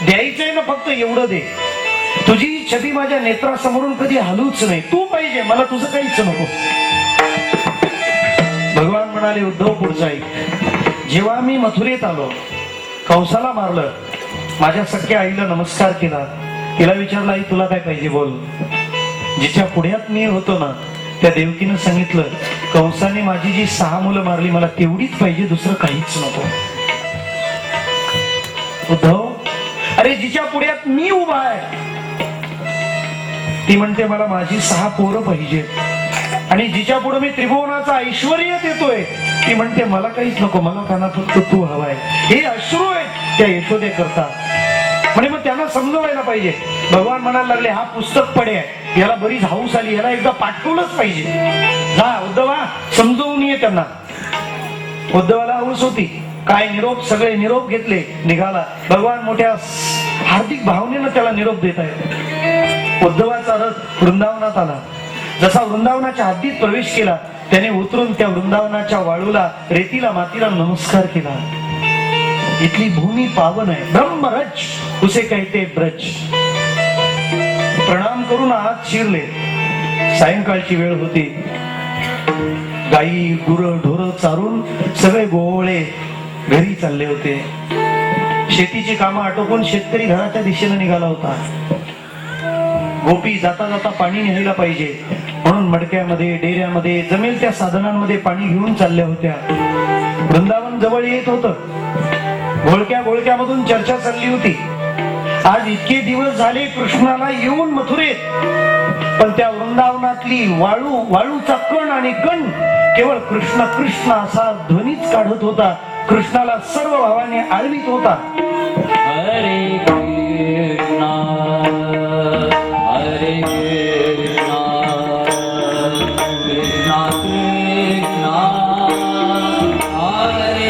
द्यायचंय ना फक्त एवढं दे. तुझी छबी माझ्या नेत्रासमोरून कधी हलूच नाही. तू पाहिजे, मला तुझं काहीच नको. भगवान म्हणाले, उद्धव पुढचा ऐक. जेव्हा मी मथुरेत आलो, कंसाला मारलं, माझ्या सख्या आईला नमस्कार केला, तिला विचारलं, आई तुला काय पाहिजे बोल. जिच्या पुढ्यात मी होतो ना, त्या देवकीनं सांगितलं, कंसाने माझी जी 6 मुलं मारली, मला तेवढीच पाहिजे, दुसरं काहीच नको. उद्धव, अरे जिच्या पुढ्यात मी उभा आहे ती म्हणते मला माझी 6 पोरं पाहिजे. आणि जिच्या पुढे मी त्रिभुवनाचा ऐश्वर्य देतोय ती म्हणते मला काहीच नको, मला त्यांना फक्त तू हवाय. हे अश्रू आहेत त्या यशोदे करता. म्हणजे मग त्यांना समजवायला पाहिजे. भगवान म्हणायला लागले, हा पुस्तक पडे आहे, याला बरीच हाऊस आली, याला एकदा पाठवलंच पाहिजे. जा उद्धवा, समजवून ये त्यांना. उद्धवाला हाऊस होती. काय निरोप, सगळे निरोप घेतले, निघाला. भगवान मोठ्या हार्दिक भावनेनं त्याला निरोप देत आहेत. उद्धवाचा रथ वृंदावनात आला. जसा वृंदावनाच्या हद्दीत प्रवेश केला, त्याने उतरून त्या वृंदावनाच्या वाळूला, रेतीला, मातीला नमस्कार केला. इथली भूमी पावन आहे, ब्रह्मरज उसे कहते ब्रज. प्रणाम करून आत शिरले. सायंकाळची वेळ होती. गाई गुरं ढोरं चारून सगळे गोवळे घरी चालले होते. शेतीची कामं आटोपून शेतकरी घराच्या दिशेने निघाला होता. गोपी जाता जाता पाणी न्यायला पाहिजे म्हणून मडक्यामध्ये, डेऱ्यामध्ये, जमेल त्या साधनांमध्ये पाणी घेऊन चालल्या होत्या. वृंदावन जवळ येत होतं. घोळक्या घोळक्यामधून चर्चा चालली होती. आज इतके दिवस झाले कृष्णाला येऊन मथुरेत, पण त्या वृंदावनातली वाळूचा कण आणि कण केवळ कृष्ण कृष्ण असा ध्वनीच काढत होता. कृष्णाला सर्व भावाने आळवीत होता. हरे कृष्णा हरे कृष्णा कृष्णा कृष्णा हरे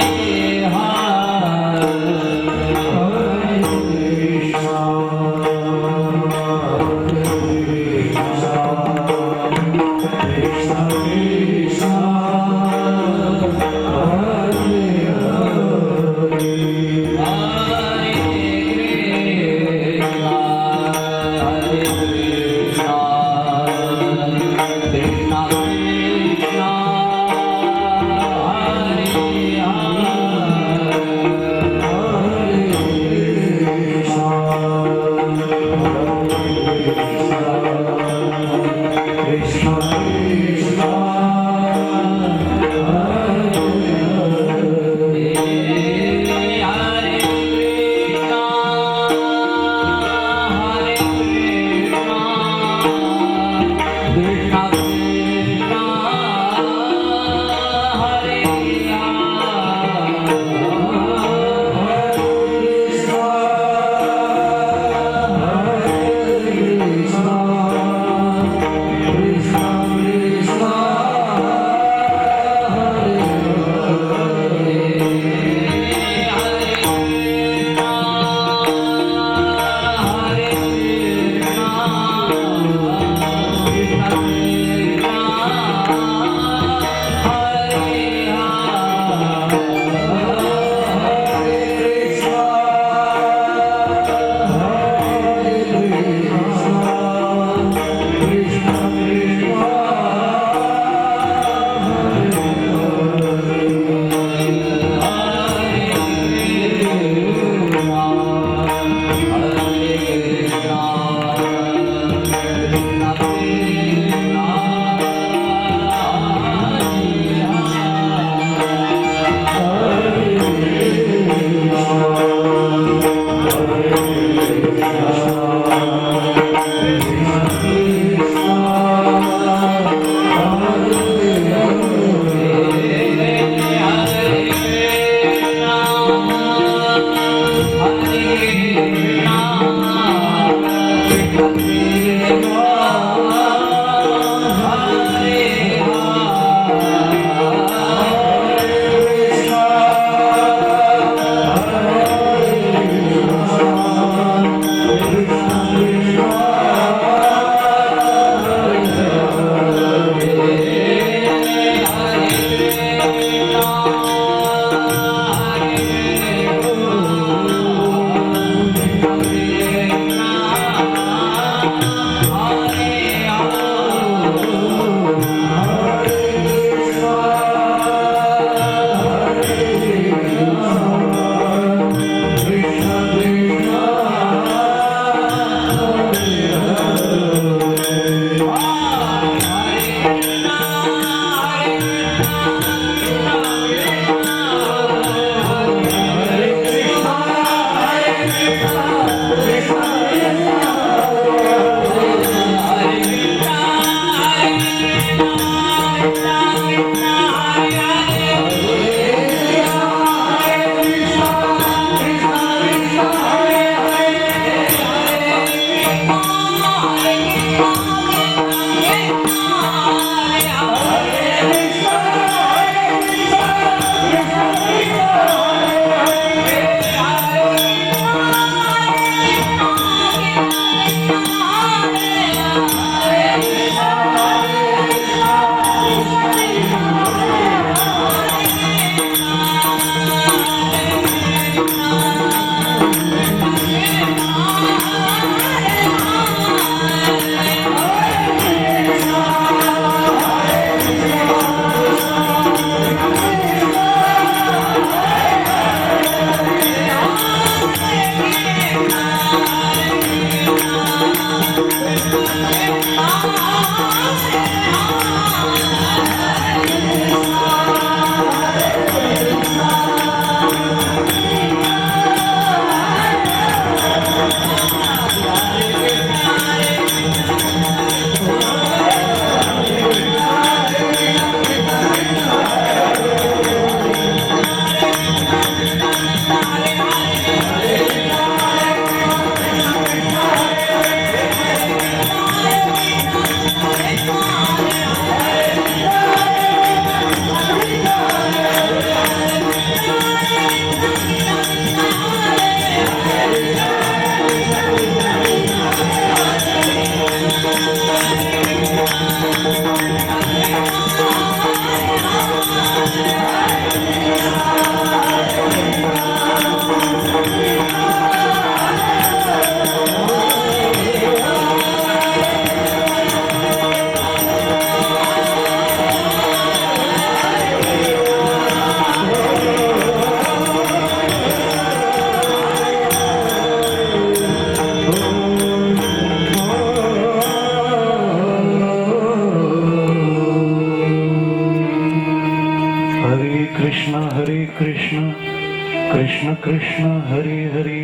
कृष्ण कृष्ण हरे हरे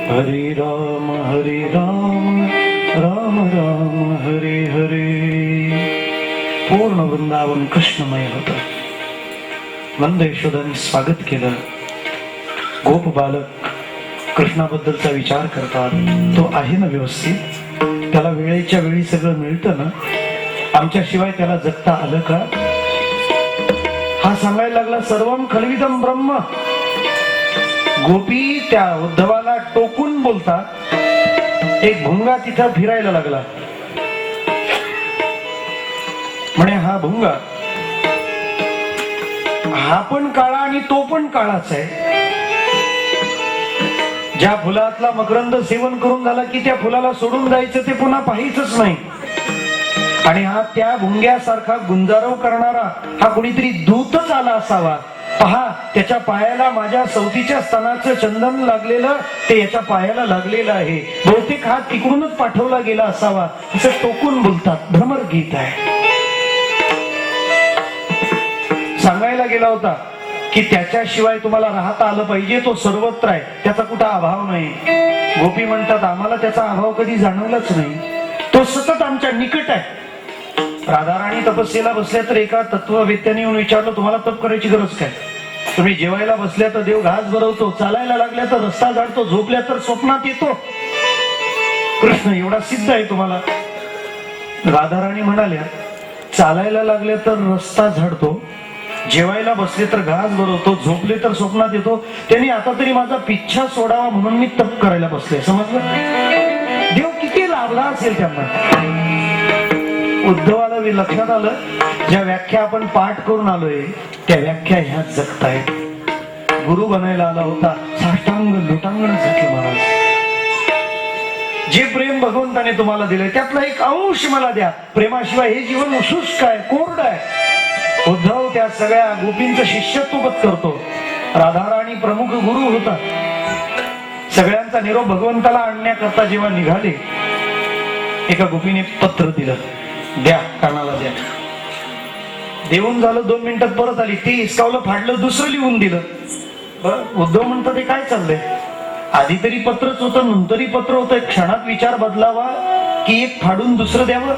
हरे राम राम राम हरे हरे. पूर्ण वृंदावन कृष्णमय होत. नंद यशोदांनी स्वागत केलं. गोप बालक कृष्णाबद्दलचा विचार करतात. तो आहे ना व्यवस्थित, त्याला वेळेच्या वेळी सगळं मिळतं ना, आमच्याशिवाय त्याला जगता आलं का? हा सांगायला लागला सर्वम खलविदम ब्रह्म. गोपी त्या उद्धवाला टोकून बोलतात. एक भुंगा तिथं फिरायला लागला. म्हणे हा भुंगा, हा पण काळा आणि तो पण काळाच आहे. ज्या फुलातला मकरंद सेवन करून झाला की त्या फुलाला सोडून जायचं, ते पुन्हा पाहायचंच नाही. आणि हा त्या भुंग्यासारखा गुंजारव करणारा हा कुणीतरी दूतच आला असावा. पहा, त्याच्या पायाला माझ्या सवतीच्या स्तनाचं चंदन लागलेलं ते याच्या पायाला लागलेलं आहे. बहुतेक हा तिकडूनच पाठवला गेला असावा, असं टोकून बोलतात. भ्रमर गीत आहे. सांगायला गेला होता की त्याच्याशिवाय तुम्हाला राहता आलं पाहिजे, तो सर्वत्र आहे, त्याचा कुठं अभाव नाही. गोपी म्हणतात आम्हाला त्याचा अभाव कधी जाणवलाच नाही, तो सतत आमच्या निकट आहे. राधाराणी तपस्येला बसल्या तर एका तत्ववेत्याने येऊन विचारलं, तुम्हाला तप करायची गरज काय? तुम्ही जेवायला बसल्या तर देव घास भरवतो, चालायला लागल्या तर रस्ता झाडतो, झोपल्या तर स्वप्नात येतो. कृष्ण एवढा सिद्ध आहे तुम्हाला? राधाराणी म्हणाल्या, चालायला लागले तर रस्ता झाडतो, जेवायला बसले तर घास भरवतो, झोपले तर स्वप्नात येतो. त्यांनी आता तरी माझा पिच्छा सोडावा म्हणून मी तप करायला बसले. समजलं? देव किती लाभला असेल त्यांना. उद्धवाला लक्षात आलं, ज्या व्याख्या आपण पाठ करून आलोय त्या व्याख्या ह्या जगतायत. गुरु बनायला आला होता, साष्टांग लुटांगण घातलं महाराज. जे प्रेम भगवंताने तुम्हाला दिलंय त्यातला एक अंश मला द्या. प्रेमाशिवाय हे जीवन शुष्क आहे, कोरड आहे. उद्धव त्या सगळ्या गोपींचं शिष्यत्वपत करतो. राधाराणी प्रमुख गुरु होता. सगळ्यांचा निरोप भगवंताला आणण्याकरता जेव्हा निघाले, एका गोपीने पत्र दिलं, द्या, कानाला द्या. देऊन झालं, 2 मिनिटात परत आली. ते हिसकावलं, फाडलं, दुसरं लिहून दिलं. उद्धव म्हणतात हे काय चाललंय? आधी तरी पत्रच होतं, नंतरही पत्र होतं. क्षणात विचार बदलावा की एक फाडून दुसरं द्यावं.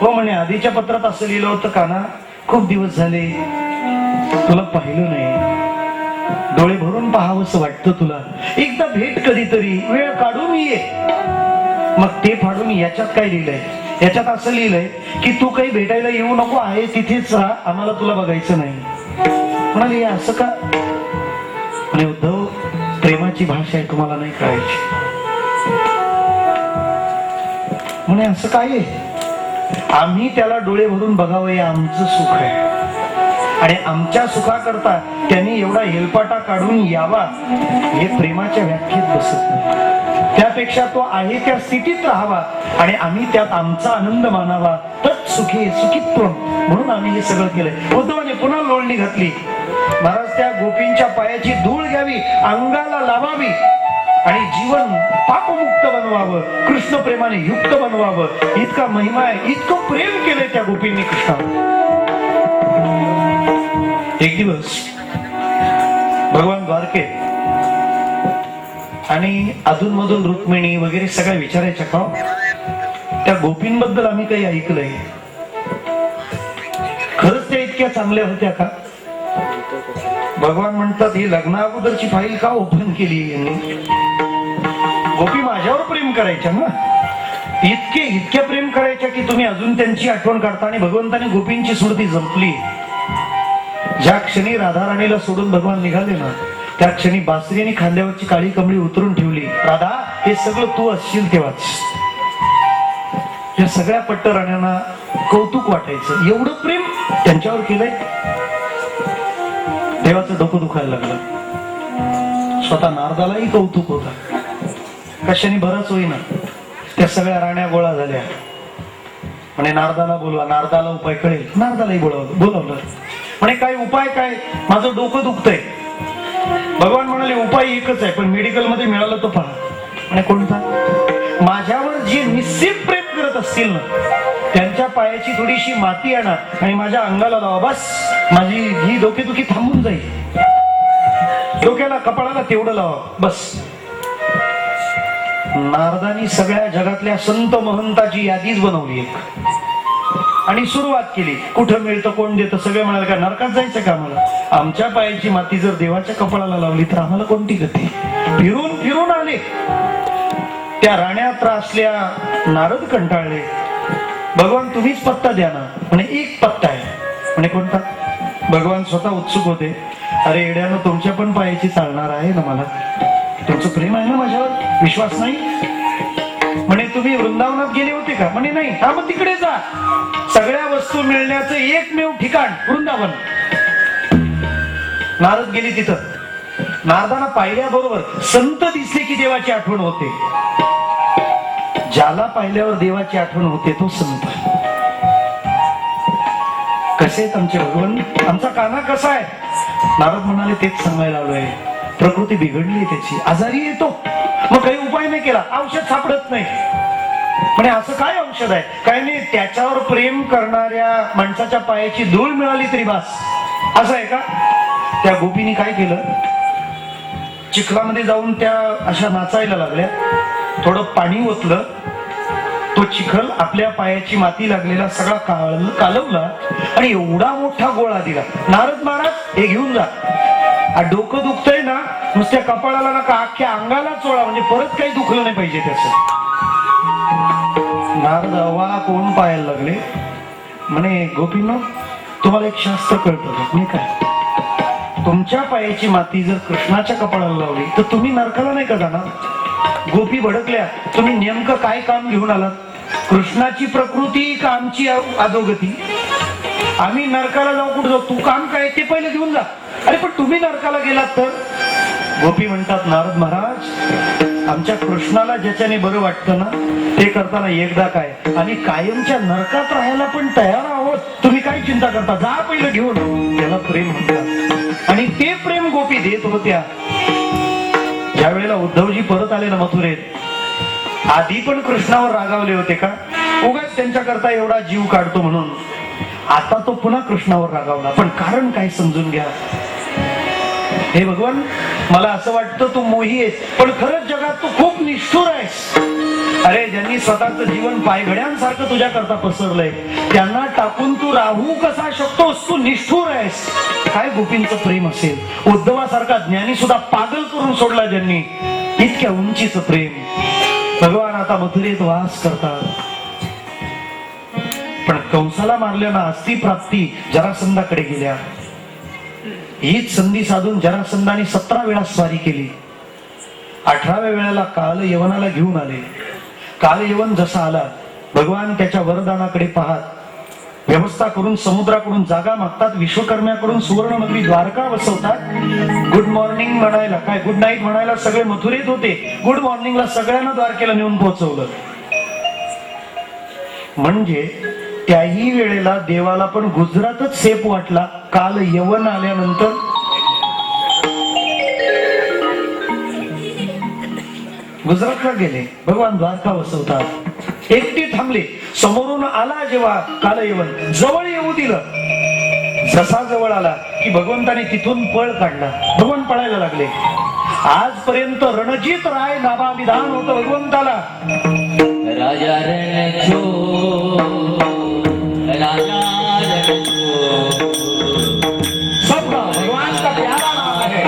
हो म्हणे, आधीच्या पत्रात असं लिहिलं होतं, काना खूप दिवस झाले तुला पाहिलं नाही, डोळे भरून पाहावंसं वाटतं तुला, एकदा भेट कधीतरी, वेळ काढून ये. मग ते फाडून याच्यात काय लिहिलंय? याच्यात असं लिहिलंय की तू काही भेटायला येऊ नको, आहे तिथेच राहा, आम्हाला तुला बघायचं नाही. म्हणाले असं का? म्हणे उद्धव, प्रेमाची भाषा आहे, तुम्हाला नाही कळायची. म्हणे असं काय आहे? आम्ही त्याला डोळे भरून बघावं हे आमचं सुख आहे, आणि आमच्या सुखाकरता त्यांनी एवढा हेलपाटा काढून यावा हे प्रेमाच्या व्याख्येत बसत नाही. त्यापेक्षा तो आहे त्या स्थितीत राहावा आणि आम्ही त्यात आमचा आनंद मानावा, तत् सुखे सुखित्व, म्हणून आम्ही हे सगळं केलंय. उद्धवाने पुन्हा लोळणी घातली. महाराज, त्या गोपींच्या पायाची धूळ घ्यावी, अंगाला लावावी आणि जीवन पापमुक्त बनवावं, कृष्ण प्रेमाने युक्त बनवावं, इतका महिमा आहे, इतकं प्रेम केलंय त्या गोपींनी कृष्णावर. एक दिवस भगवान द्वारकेत आणि अधूनमधून रुक्मिणी वगैरे सगळ्या विचारायच्या का त्या गोपींबद्दल आम्ही काही ऐकलंय, खरंच त्या इतक्या चांगल्या होत्या का? भगवान म्हणतात, ही लग्ना अगोदरची फाईल का ओपन केली यांनी? गोपी माझ्यावर प्रेम करायच्या ना, इतक्या प्रेम करायच्या की तुम्ही अजून त्यांची आठवण काढता. आणि भगवंताने गोपींची स्मृती जपली. ज्या क्षणी राधाराणीला सोडून भगवान निघाले ना, त्या क्षणी बासरी आणि खांद्यावरची काळी कमळी उतरून ठेवली. राधा, हे सगळं तू असशील तेव्हाच. या सगळ्या पट्टराण्यांना कौतुक वाटायचं, एवढं प्रेम त्यांच्यावर केलंय. देवाचं डोकं दुखायला लागलं. स्वतः नारदालाही कौतुक होतं. कशाने बरंच होईना त्या सगळ्या राण्या गोळा झाल्या. म्हणे नारदाला बोलवा, नारदाला उपाय कळेल. नारदालाही बोलवलं. म्हणे काय उपाय? काय, माझं डोकं दुखतंय. भगवान म्हणाले उपाय एकच आहे, पण मेडिकल मध्ये मिळालं तर पहा. म्हणे कोणता? माझ्यावर जे निश्चित प्रेम करत असतील ना, त्यांच्या पायाची थोडीशी माती आणा आणि माझ्या अंगाला लावा, बस माझी ही डोकेदुखी थांबून जाईल. डोक्याला कपाळाला तेवढं लावा, बस. नारदानी सगळ्या जगातल्या संत महंताची यादीच बनवली आणि सुरुवात केली. कुठं मिळतं, कोण देतं? सगळे म्हणाले का नरकात जायचं का आम्हाला? आमच्या पायाची माती जर देवाच्या कपाळाला लावली तर आम्हाला कोणती गती? फिरून फिरून आले. त्या राण्या त्रासल्या. नारद कंटाळले. भगवान तुम्हीच पत्ता द्या ना. म्हणे एक पत्ता आहे. म्हणे कोणता? भगवान स्वतः उत्सुक होते. अरे येड्यानं, तुमच्या पण पायाची चालणार आहे ना मला? तुमचं प्रेम आहे ना माझ्यावर? विश्वास नाही? म्हणे तुम्ही वृंदावनात गेले होते का? म्हणे नाही. हा, मग तिकडे जा. सगळ्या वस्तू मिळण्याचं एकमेव ठिकाण वृंदावन. नारद गेली तिथं. नारदांना पाहिल्याबरोबर संत दिसले की देवाची आठवण होते. ज्याला पाहिल्यावर देवाची आठवण होते तो संत. कसे आहेत आमचे भगवान? आमचा काना कसा आहे? नारद म्हणाले तेच सांगायला आलोय. प्रकृती बिघडली त्याची, आजारी येतो. मग काही उपाय नाही केला, औषध सापडत नाही. म्हणे असं काय औषध आहे? काय नाही, त्याच्यावर प्रेम करणाऱ्या माणसाच्या पायाची धूळ मिळाली तरी बास, असं आहे का? त्या गोपीने काय केलं, चिखलामध्ये जाऊन त्या अशा नाचायला लागल्या. थोडं पाणी ओतलं, तो चिखल आपल्या पायाची माती लागलेला सगळा कालवला आणि एवढा मोठा गोळा दिला. नारद महाराज हे घेऊन जा. डोकं दुखतंय ना, नुसत्या कपाळाला नका, अख्ख्या अंगाला चोळा, म्हणजे परत काही दुखलं नाही पाहिजे त्याचं. नारद अवा कोण पाहायला लागले. म्हणे गोपींनो, तुम्हाला एक शास्त्र कळतं का? मी काय, तुमच्या पायाची माती जर कृष्णाच्या कपाळाला लावली तर तुम्ही नरकाला नाही का जाणार? गोपी भडकल्या. तुम्ही नेमकं काय काम घेऊन आलात? कृष्णाची प्रकृती का आमची अधोगती? आम्ही नरकाला जाऊ, कुठं जाऊ? तू काम काय ते पहिले घेऊन जा. अरे पण तुम्ही नरकाला गेलात तर? गोपी म्हणतात नारद महाराज, आमच्या कृष्णाला ज्याच्याने बरं वाटतं ना ते करताना एकदा काय, आणि कायमच्या नरकात राहायला पण तयार आहोत. तुम्ही काय चिंता करता? जा पहिलं घेऊन. त्याला प्रेम म्हणतात. आणि ते प्रेम गोपी देत होत्या. ज्या वेळेला उद्धवजी परत आले ना मथुरेत, आधी पण कृष्णावर रागावले होते का? उगाच त्यांच्या करता एवढा जीव काढतो म्हणून. आता तो पुन्हा कृष्णावर रागावला. पण कारण काय समजून घ्या. हे भगवान, मला असं वाटतं तू मोही आहेस, पण खरंच जगात तू खूप निष्ठुर आहेस. अरे ज्यांनी स्वतःचं जीवन पायघड्यांसारखं तुझ्या करता पसरलंय त्यांना टाकून तू राहू कसा शकतोस? तू निष्ठुर आहेस. काय गोपींचं प्रेम असेल. उद्धवासारखा ज्ञानी सुद्धा पागल करून सोडला ज्यांनी. इतक्या उंचीचं प्रेम. भगवान आता मथुरेत वास करतात. पण कंसाला मारल्यानं अस्थि प्राप्ती जरासंधाकडे गेल्या. हीच संधी साधून जरासंधाने 17 वेळा स्वारी केली. 18व्या वेळेला काल यवनाला घेऊन आले. काल यवन जसा आला भगवान त्याच्या वरदानाकडे पाहत व्यवस्था करून समुद्राकडून जागा मागतात. विश्वकर्म्याकडून सुवर्ण नगरी द्वारका वसवतात. गुड मॉर्निंग म्हणायला काय गुड नाईट म्हणायला सगळे मथुरेत होते. गुड मॉर्निंगला सगळ्यांना द्वारकेला नेऊन पोहोचवलं. म्हणजे त्याही वेळेला देवाला पण गुजरातच सेफ वाटला. काल यवन आल्यानंतर गुजरातला गेले. भगवान द्वारका वसवतात. एकटी थांबले. समोरून आला जेव्हा काल यवन जवळ येऊ दिलं. जसा जवळ आला की भगवंताने तिथून पळ काढला. भगवान पळायला लागले. आजपर्यंत रणजित राय नावा विधान होतं भगवंताला. राजा रणछो राजा रणछो सबका भगवान का प्यारा नाम है.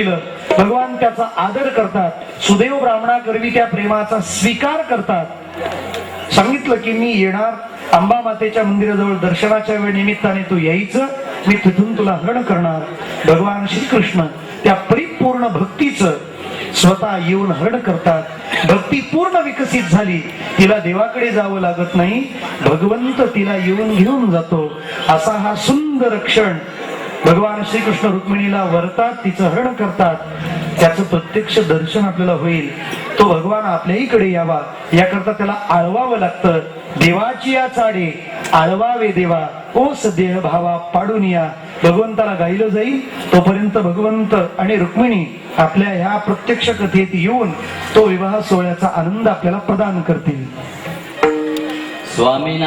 दिलं. भगवान त्याचा आदर करतात. सुदैव ब्राह्मणाकरवी त्या प्रेमाचा स्वीकार करतात. सांगितलं की मी येणार, अंबा मातेच्या मंदिराजवळ दर्शनाच्या वेळ निमित्ताने तू यायचं, मी तिथून तुला हरण करणार. भगवान श्रीकृष्ण त्या परिपूर्ण भक्तीचं स्वतः येऊन हरण करतात. भक्ती पूर्ण विकसित झाली, तिला देवाकडे जावं लागत नाही, भगवंत तिला येऊन घेऊन जातो. असा हा सुंदर क्षण भगवान श्रीकृष्ण रुक्मिणीला वरतात, तिचं हरण करतात. त्याचं प्रत्यक्ष दर्शन आपल्याला होईल. तो भगवान आपल्याहीकडे यावा याकरता त्याला आळवावं लागतं. देवाची या चाडे आळवावे देवा, ओस देह भावा पाडून या. भगवंताला गायलं जाईल. तोपर्यंत भगवंत आणि रुक्मिणी आपल्या ह्या प्रत्यक्ष कथेत येऊन तो विवाह सोहळ्याचा आनंद आपल्याला प्रदान करतील. स्वामीना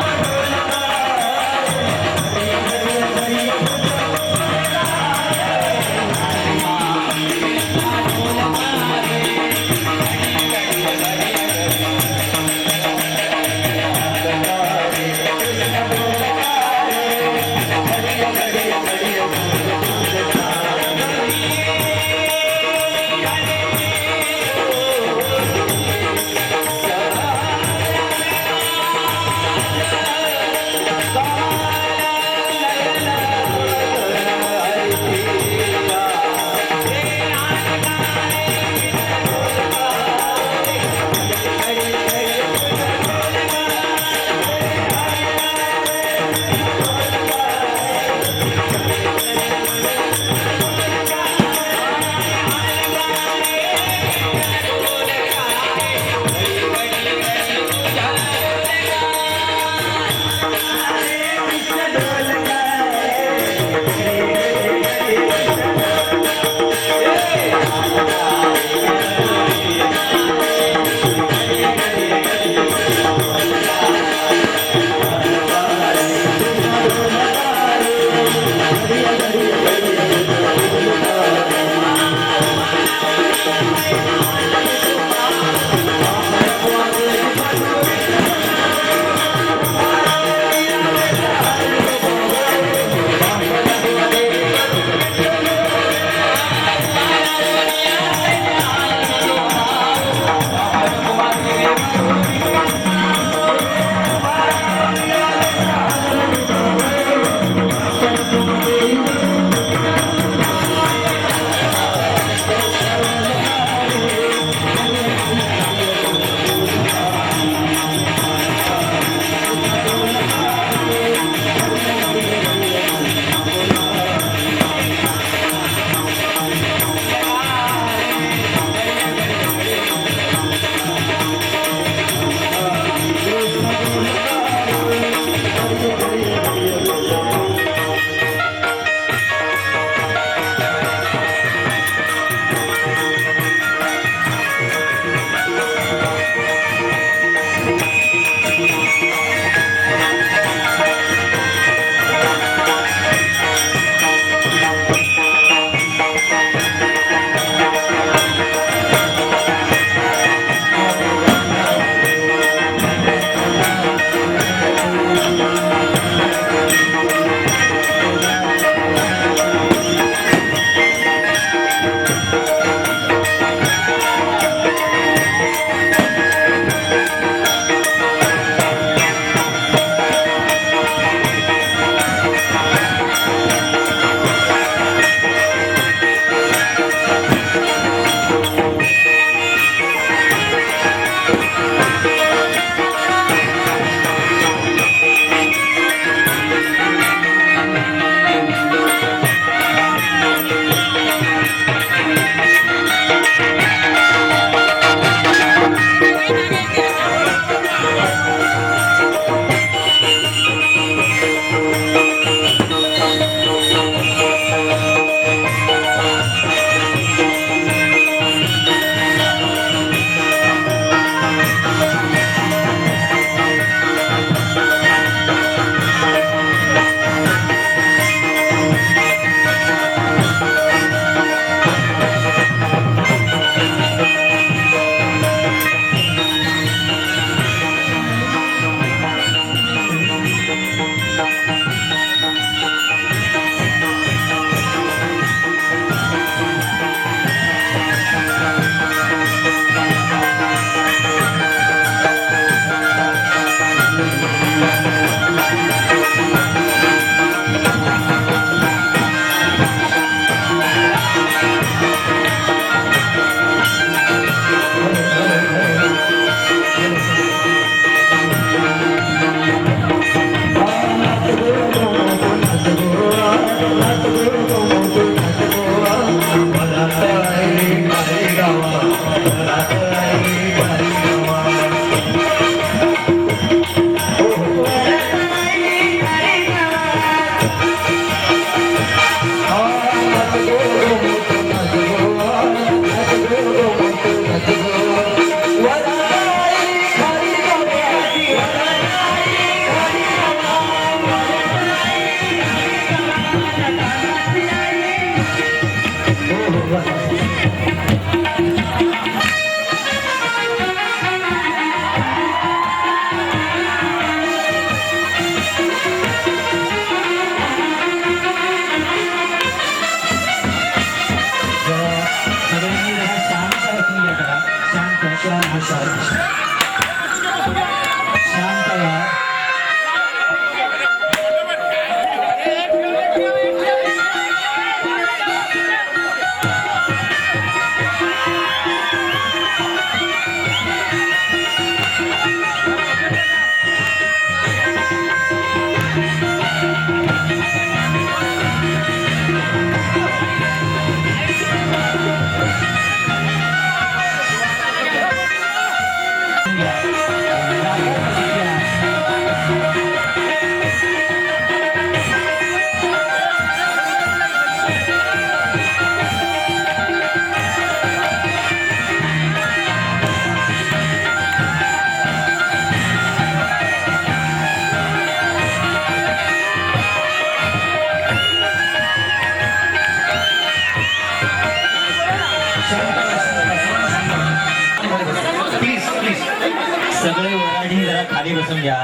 बसून घ्या.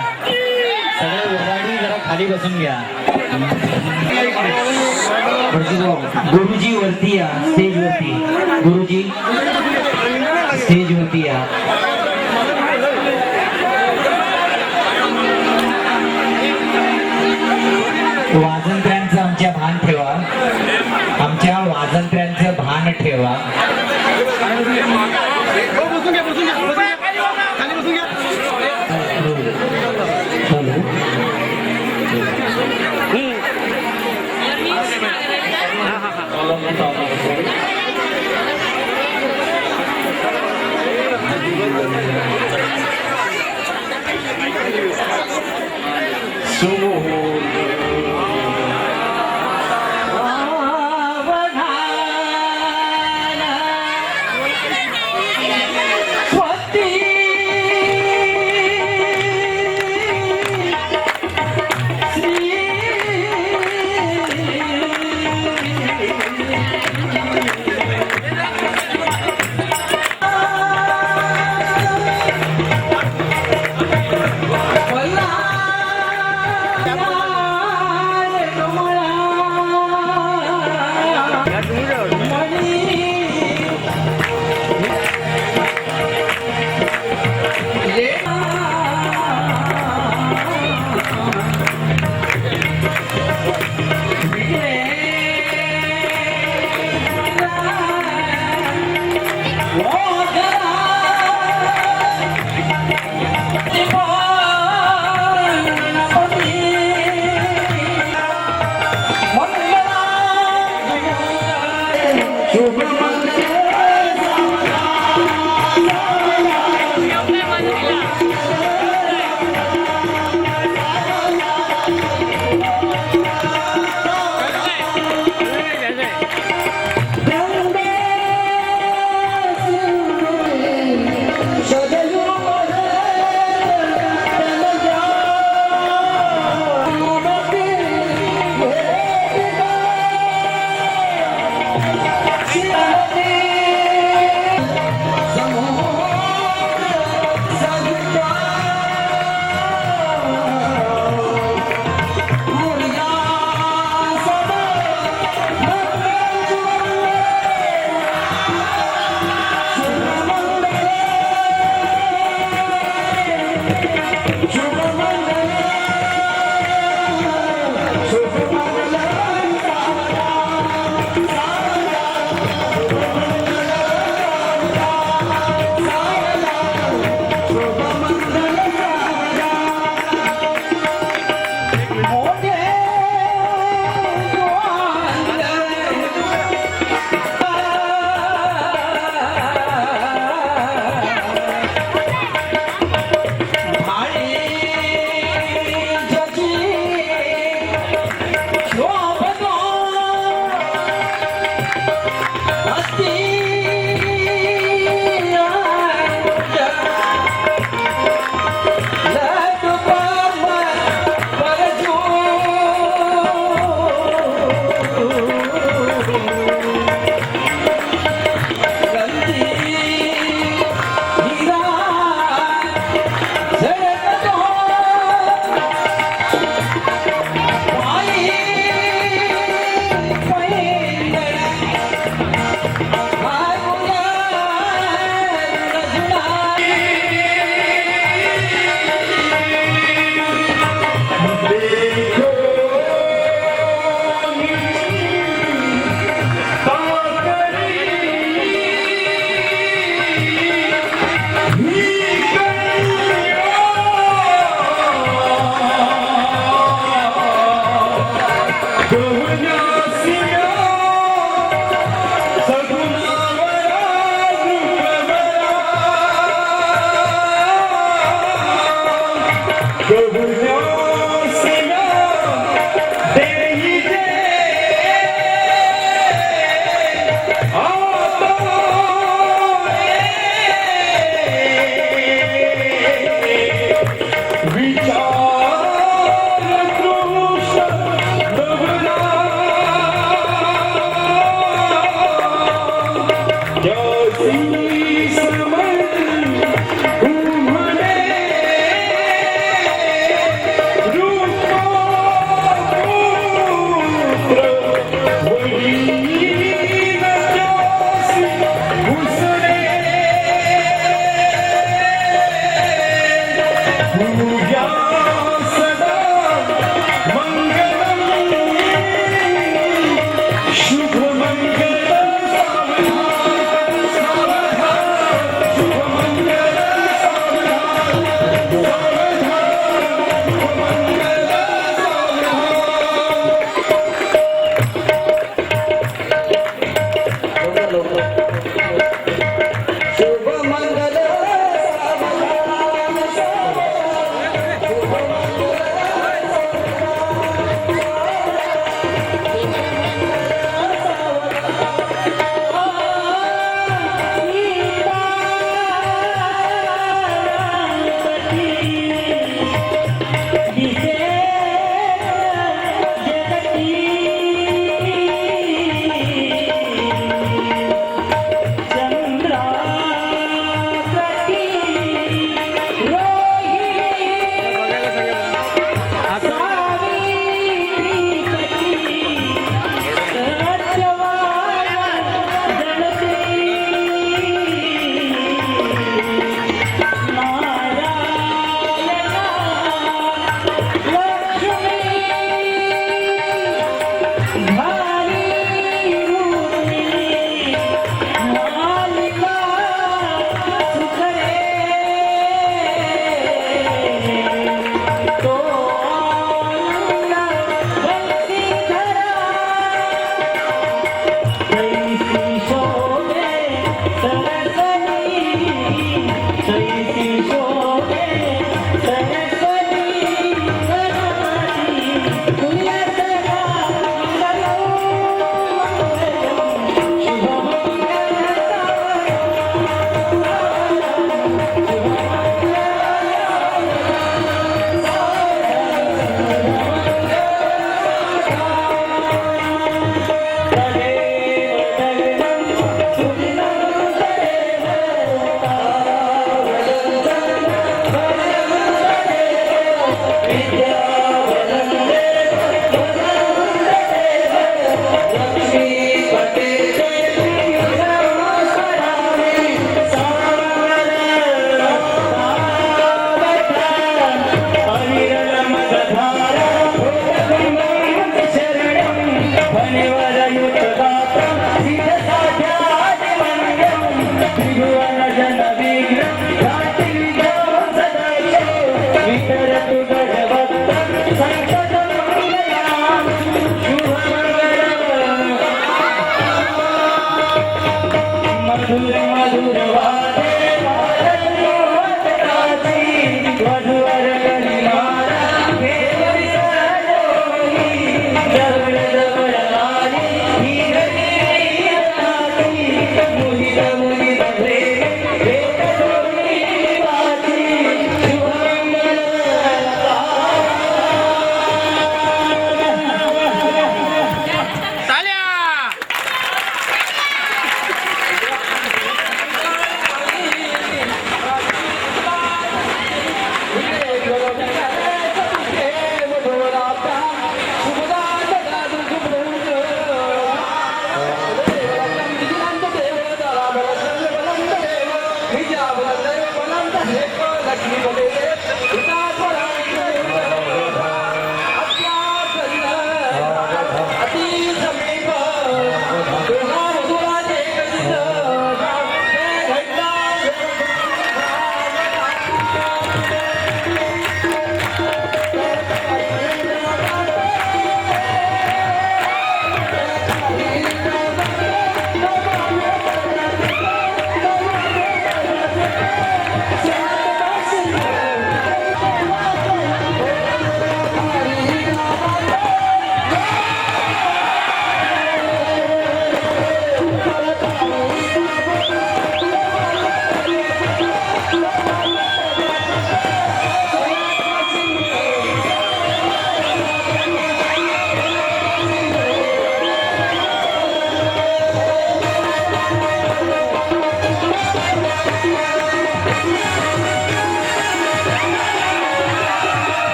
सगळे वराडी जरा खाली बसून घ्या. गुरुजी वरती या, स्टेज वरती. गुरुजी स्टेज वरती या. वाजंत्र्यांचं आमच्या भान ठेवा. आमच्या वाजंत्र्यांचं भान ठेवा.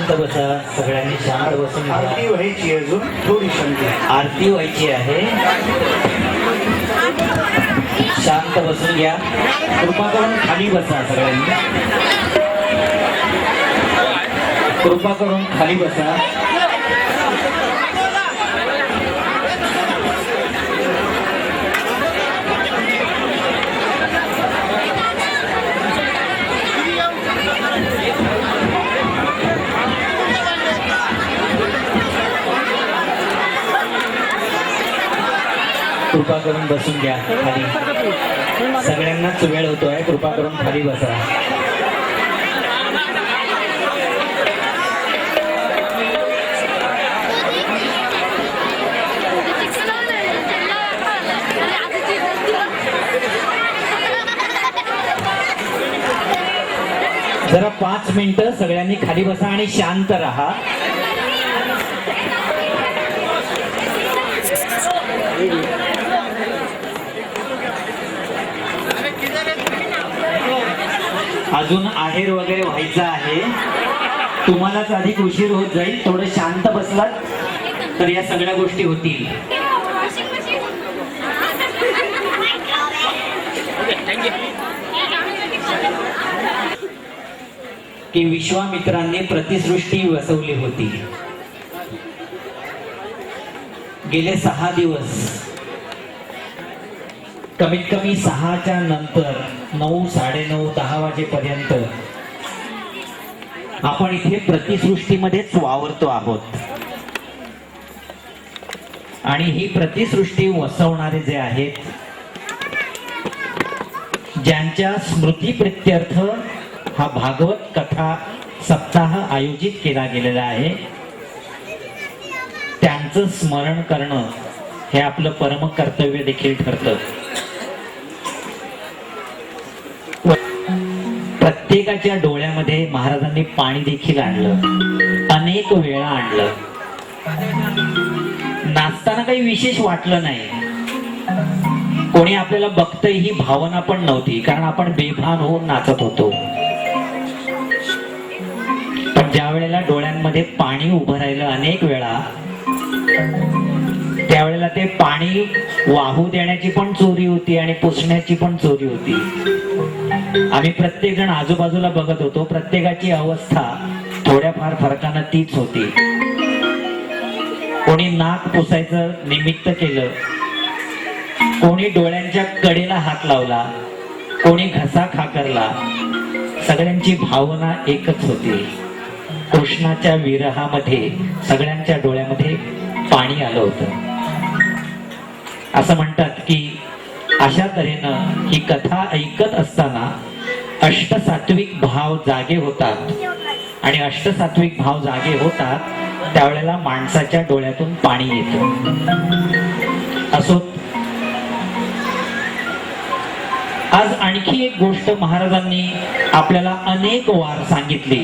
शांत बसा, सगळ्यांनी शांत बसून आरती घ्या. व्हायची अजून थोडी शांती. आरती व्हायची आहे. शांत बसून घ्या. कृपा करून खाली बसा सगळ्यांनी. कृपा करून खाली बसा. कृपा करून बसून घ्या खाली. सगळ्यांनाच वेळ होतोय. कृपा करून खाली बसा. जरा 5 मिनिटं सगळ्यांनी खाली बसा आणि शांत राहा. अजून आहेर वगैरे व्हायचं आहे. तुम्हालाच अधिक उशीर होत जाईल. थोडं शांत बसलात तर या सगळ्या गोष्टी होतील. की विश्वामित्रांनी प्रतिसृष्टी वसवली होती. गेले 6 दिवस, कमीत कमी 6च्या नंतर 9, 9:30, 10 वाजेपर्यंत आपण इथे प्रतिसृष्टीमध्येच वावरतो आहोत. आणि ही प्रतिसृष्टी वसवणारे जे आहेत, ज्यांच्या स्मृती प्रित्यर्थ हा भागवत कथा सप्ताह आयोजित केला गेलेला आहे, त्यांचं स्मरण करणं हे आपलं परम कर्तव्य देखील ठरतं. प्रत्येकाच्या डोळ्यामध्ये महाराजांनी पाणी देखील आणलं, अनेक वेळा आणलं. नाचताना काही विशेष वाटलं नाही. कोणी आपल्याला बघतंय ही भावना पण नव्हती, कारण आपण बेभान होऊन नाचत होतो. पण ज्या वेळेला डोळ्यांमध्ये पाणी उभं राहिलं अनेक वेळा, त्यावेळेला ते पाणी वाहू देण्याची पण चोरी होती आणि पुसण्याची पण चोरी होती. आम्ही प्रत्येक जण आजूबाजूला बघत होतो. प्रत्येकाची अवस्था थोड्याफार फरकानं तीच होती. कोणी नाक पुसायचं निमित्त केलं, कोणी डोळ्यांच्या कडेला हात लावला, कोणी घसा खाकरला. सगळ्यांची भावना एकच होती. कृष्णाच्या विरहामध्ये सगळ्यांच्या डोळ्यामध्ये पाणी आलं होतं. असं म्हणतात की अशा तऱ्हेनं ही कथा ऐकत असताना अष्टसात्विक भाव जागे होतात. आणि अष्टसात्विक भाव जागे होतात त्यावेळेला माणसाच्या डोळ्यातून पाणी येतं. असो, आज आणखी एक गोष्ट महाराजांनी आपल्याला अनेक वार सांगितली.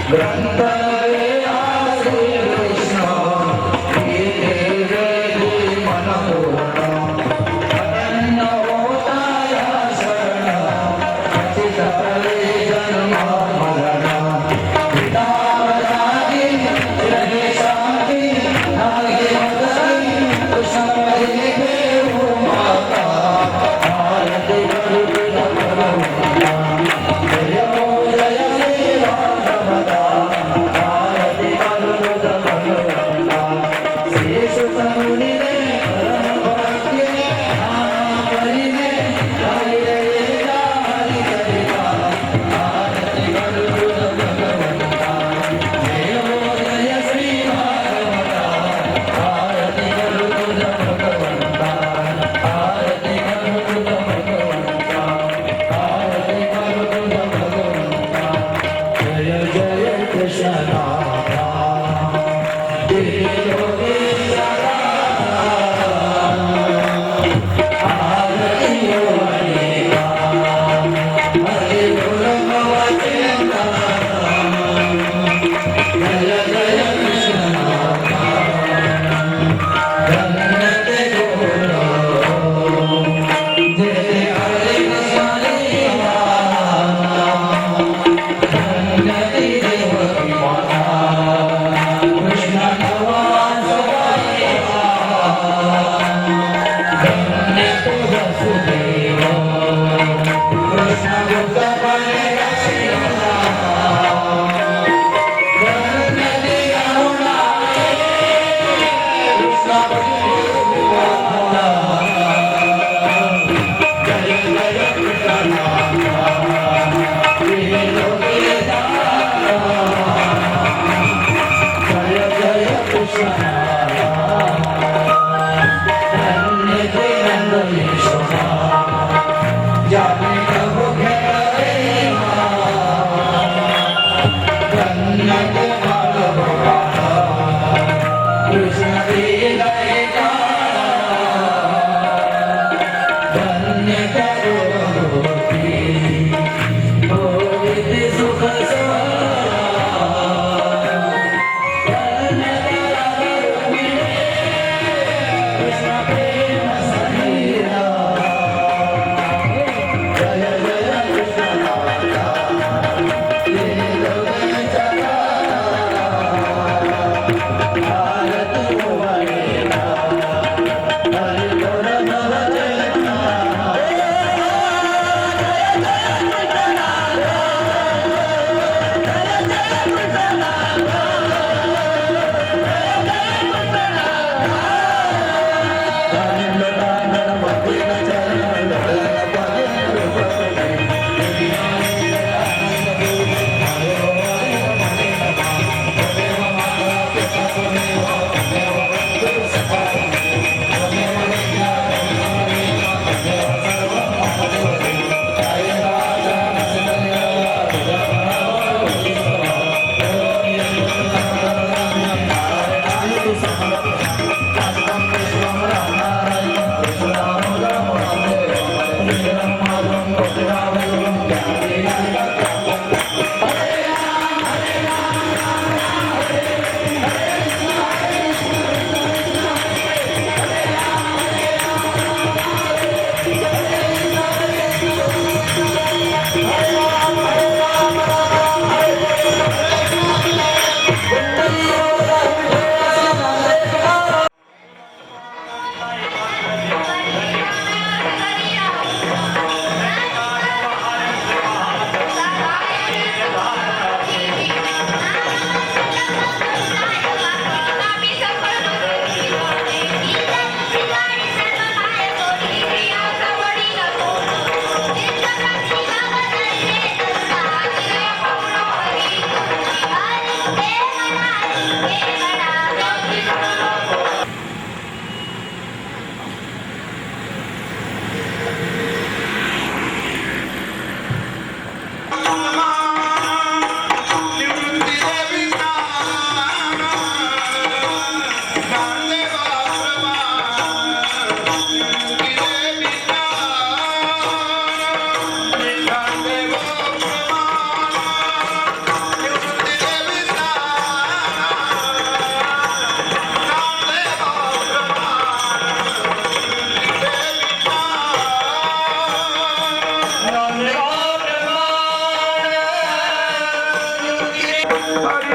Hare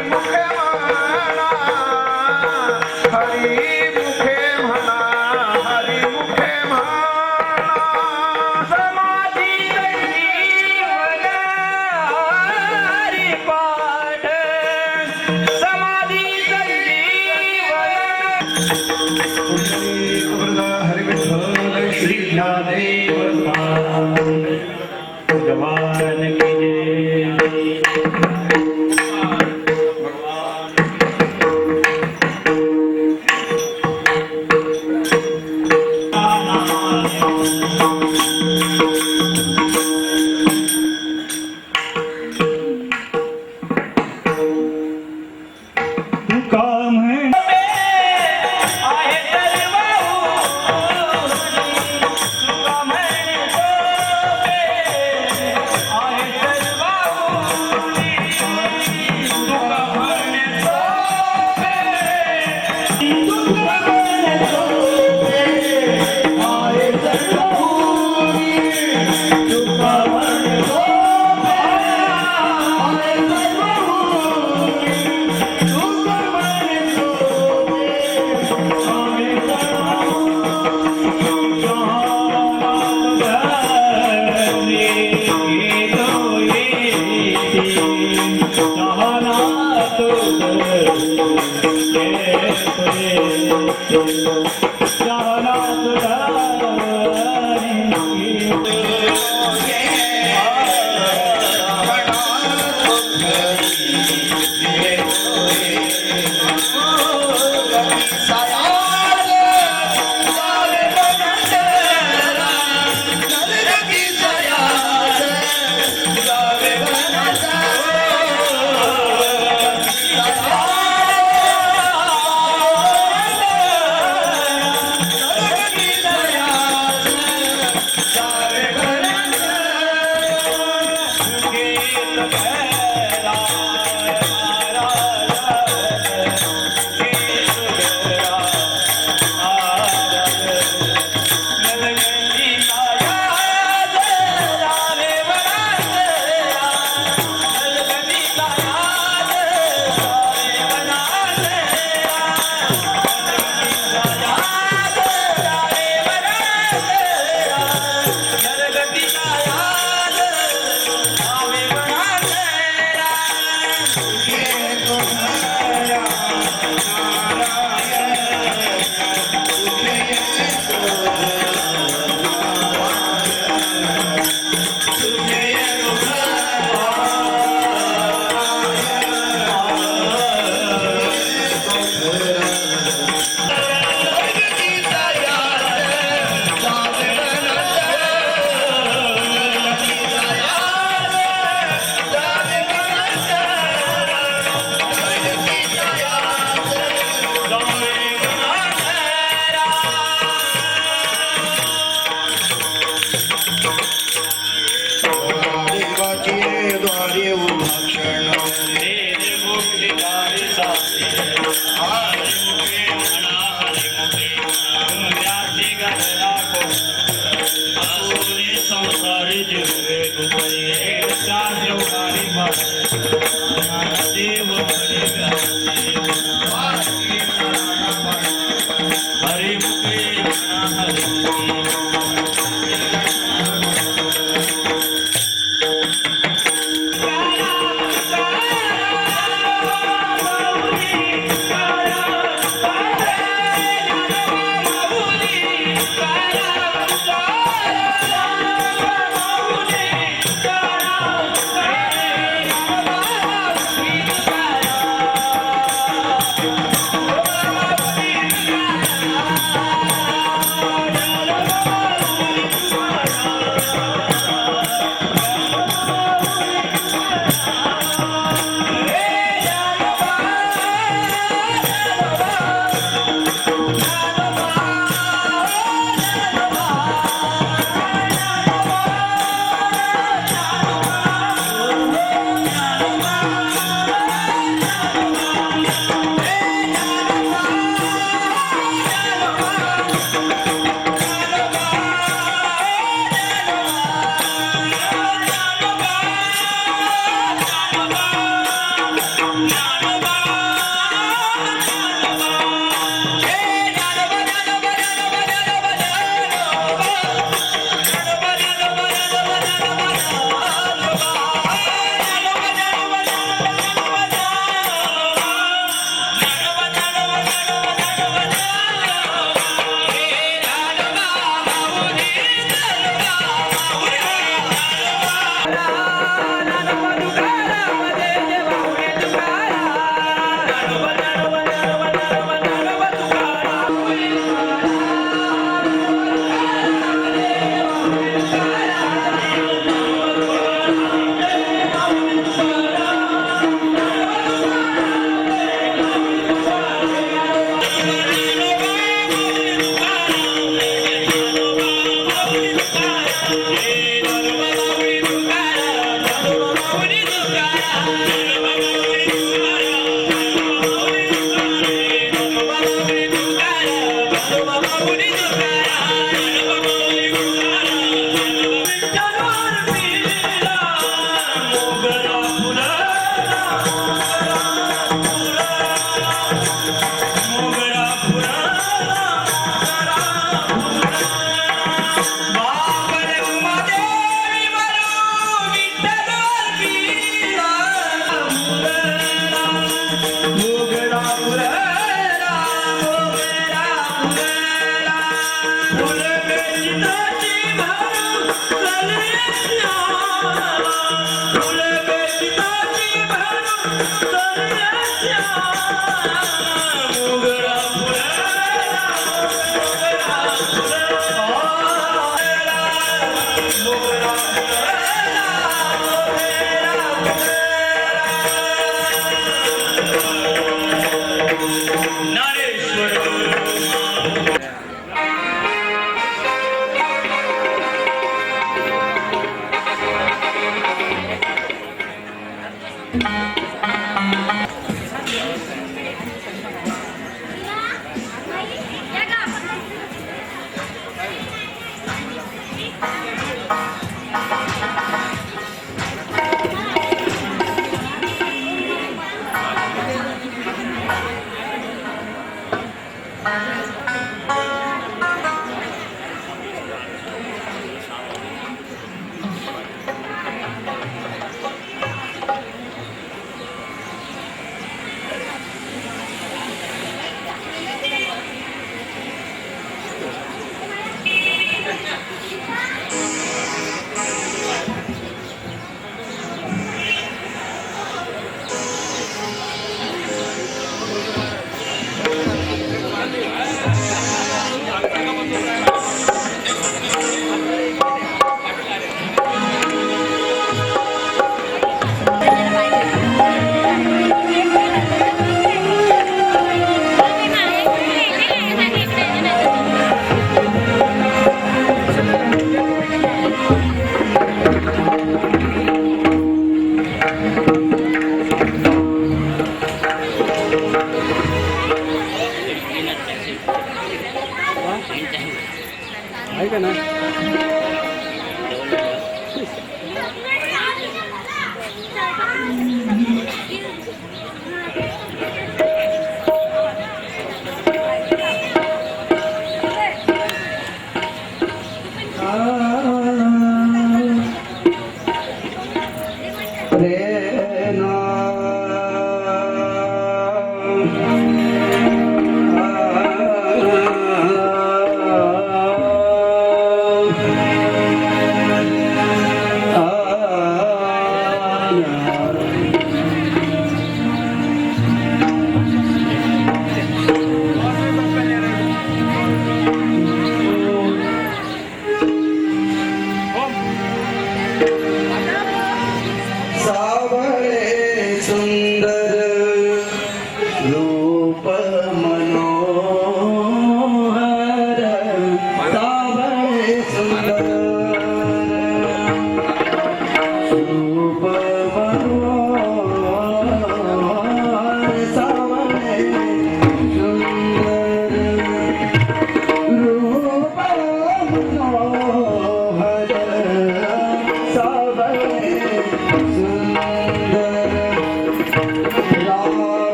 मुखे म्हणा, हरी मुखे म्हणा, हरी मुखे म्हणा. समाधी जीवन हरी पाठ, समाधी जीवन. हरी विठ्ठल श्री ज्ञानदेव भगवान की जय.